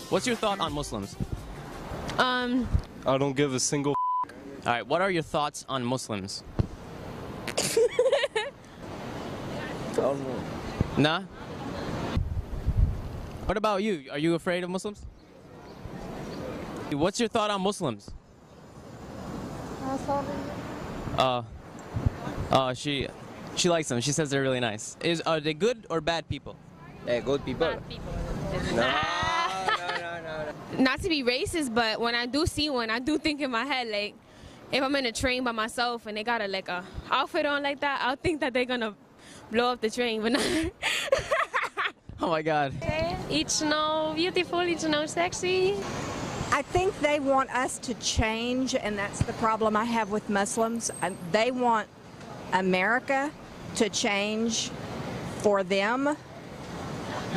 What's your thought on Muslims? I don't give a single. All right, what are your thoughts on Muslims? Nah? What about you? Are you afraid of Muslims? What's your thought on Muslims? She likes them. She says they're really nice. Are they good or bad people? They're good people. Bad people. No. Not to be racist, but when I do see one, I do think in my head, like, if I'm in a train by myself and they got a outfit on like that, I'll think that they're gonna blow up the train, but not. Oh my God. Each know beautiful, each know sexy. I think they want us to change, and that's the problem I have with Muslims. They want America to change for them,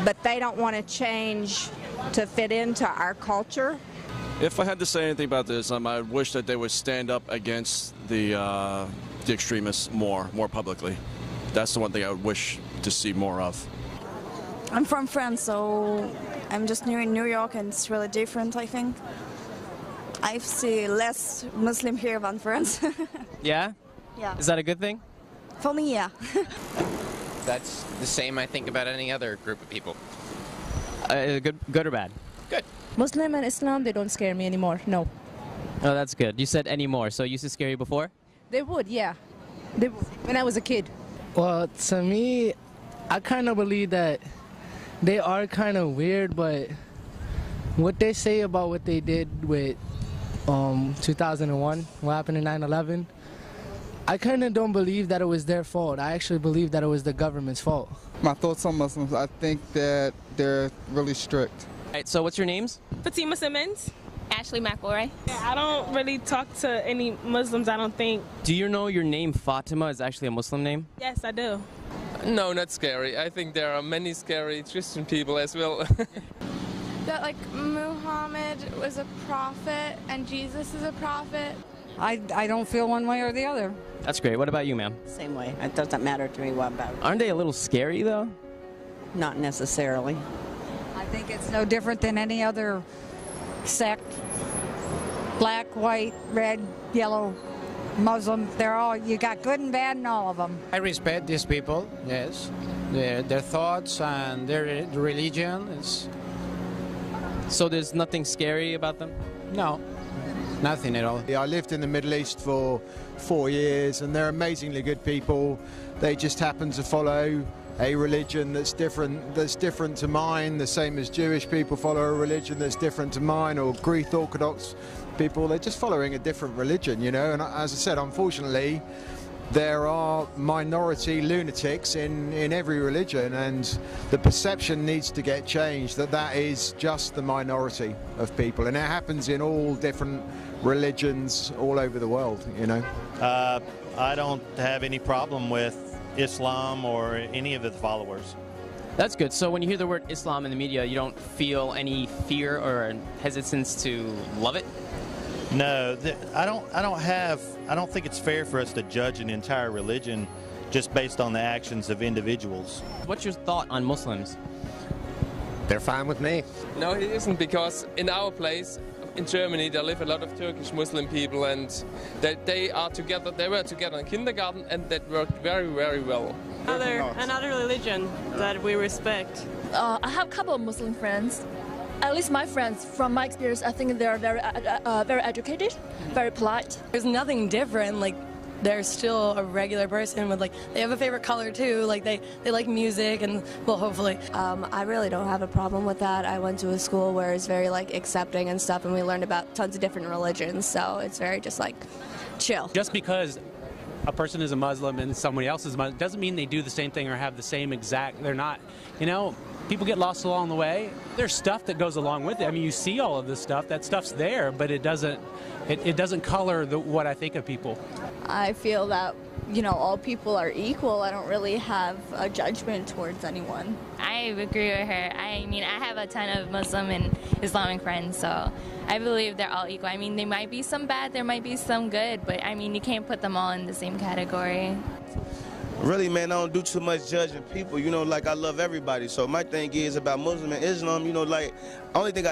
but they don't want to change to fit into our culture. If I had to say anything about this, I wish that they would stand up against the extremists more publicly. That's the one thing I would wish to see more of. I'm from France, so I'm just new in New York, and it's really different, I think. I see less Muslim here than France. Yeah? Yeah. Is that a good thing? For me, yeah. That's the same I think about any other group of people. Good or bad? Good. Muslim and Islam, they don't scare me anymore, no. Oh, that's good. You said anymore, so used to scare you before? They would, yeah. They would, when I was a kid. Well, to me, I kind of believe that they are kind of weird, but what they say about what they did with 2001, what happened in 9/11, I kind of don't believe that it was their fault. I actually believe that it was the government's fault. My thoughts on Muslims, I think that they're really strict. All right, so what's your names? Fatima Simmons. Ashley McElroy. I don't really talk to any Muslims, I don't think. Do you know your name Fatima is actually a Muslim name? Yes, I do. No, not scary. I think there are many scary Christian people as well. That like Muhammad was a prophet and Jesus is a prophet. I don't feel one way or the other. That's great. What about you, ma'am? Same way. It doesn't matter to me what about it. Aren't they a little scary, though? Not necessarily. I think it's no different than any other sect. Black, white, red, yellow, Muslim, they're all, you got good and bad in all of them. I respect these people, yes. Their thoughts and their religion is... So there's nothing scary about them? No, nothing at all. I lived in the Middle East for 4 years, and they're amazingly good people. They just happen to follow a religion that's different to mine, the same as Jewish people follow a religion that's different to mine, or Greek Orthodox people. They're just following a different religion, you know. And as I said, unfortunately, there are minority lunatics in every religion, and the perception needs to get changed that is just the minority of people, and it happens in all different religions all over the world, you know. I don't have any problem with Islam or any of its followers. That's good. So when you hear the word Islam in the media, you don't feel any fear or hesitance to love it? No, I don't think it's fair for us to judge an entire religion just based on the actions of individuals. What's your thought on Muslims? They're fine with me. No, it isn't, because in our place, in Germany, there live a lot of Turkish Muslim people, and they were together in kindergarten, and that worked very, very well. Another religion that we respect. I have a couple of Muslim friends. At least my friends, from my experience, I think they're very educated, very polite. There's nothing different. Like, they're still a regular person with, like, they have a favorite color too. Like, they like music, and, well, hopefully. I really don't have a problem with that. I went to a school where it's very, like, accepting and stuff, and we learned about tons of different religions, so it's very just, like, chill. Just because a person is a Muslim and somebody else is Muslim doesn't mean they do the same thing or have the same exact, they're not, you know, people get lost along the way. There's stuff that goes along with it. I mean, you see all of this stuff, that stuff's there, but it doesn't color what I think of people. I feel that, you know, all people are equal. I don't really have a judgment towards anyone. I agree with her. I mean, I have a ton of Muslim and Islamic friends, so I believe they're all equal. I mean, there might be some bad, there might be some good, but I mean, you can't put them all in the same category. Really, man, I don't do too much judging people. You know, like I love everybody. So my thing is about Muslim and Islam. You know, like only thing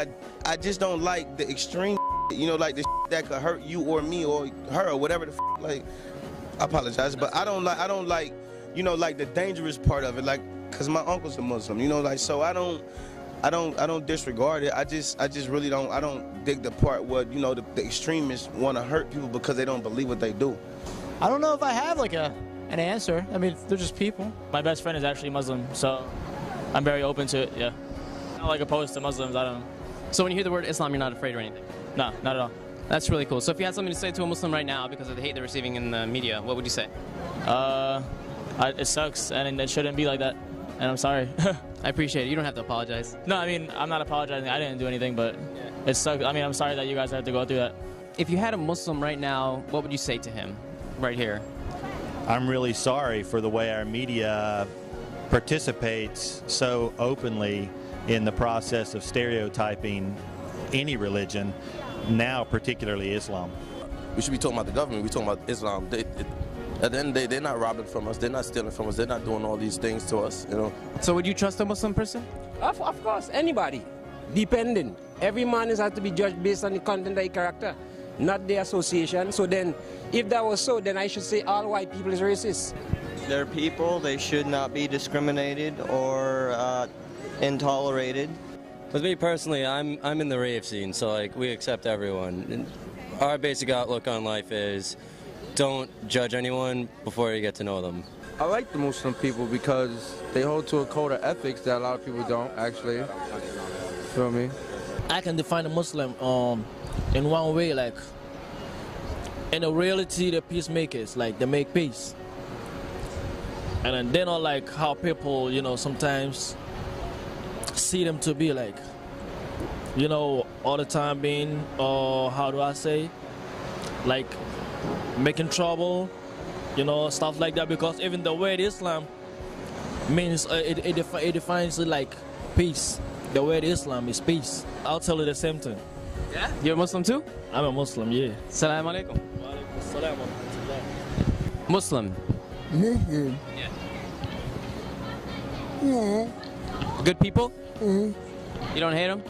I just don't like the extreme. You know, like the that could hurt you or me or her or whatever the like. I apologize, but I don't like, you know, like the dangerous part of it, like, cause my uncle's a Muslim. You know, like so I don't disregard it. I just really don't. I don't dig the part where, you know, the extremists want to hurt people because they don't believe what they do. I don't know if I have like an answer. I mean, they're just people. My best friend is actually Muslim, so I'm very open to it. Yeah, I'm not like opposed to Muslims. I don't know. So when you hear the word Islam, you're not afraid or anything? No, not at all. That's really cool. So if you had something to say to a Muslim right now because of the hate they're receiving in the media, what would you say? It sucks, and it shouldn't be like that. And I'm sorry. I appreciate it. You don't have to apologize. No, I mean, I'm not apologizing. I didn't do anything, but it sucks. I mean, I'm sorry that you guys have to go through that. If you had a Muslim right now, what would you say to him right here? I'm really sorry for the way our media participates so openly in the process of stereotyping any religion, now particularly Islam. We should be talking about the government. We're talking about Islam. At the end of the day, they're not robbing from us. They're not stealing from us. They're not doing all these things to us, you know. So would you trust a Muslim person? Of course, anybody. Depending. Every man is has to be judged based on the content of the character, not the association. So then, if that was so, then I should say all white people is racist. They're people. They should not be discriminated or intolerated. With me personally, I'm in the rave scene, so like we accept everyone. And our basic outlook on life is don't judge anyone before you get to know them. I like the Muslim people because they hold to a code of ethics that a lot of people don't, actually. Feel me? I can define a Muslim in one way, like in a reality, they're peacemakers, like they make peace. And then they don't like how people, you know, sometimes see them to be like, you know, all the time being, how do I say, like making trouble, you know, stuff like that. Because even the word Islam means it defines it like peace. The word Islam is peace. I'll tell you the same thing. Yeah? You're a Muslim too? I'm a Muslim, yeah. Assalamu alaikum. Muslim. Muslim. Yeah. Yeah. Good people? Mm-hmm. You don't hate them?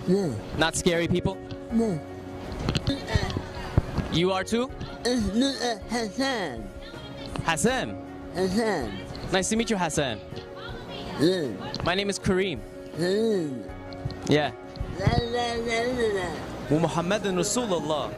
No. Not scary people? No. You are too? Hassan. Hassan? Hassan. Nice to meet you, Hassan. Yeah. My name is Kareem. Kareem. Yeah. La la la la la. ومحمد رسول الله.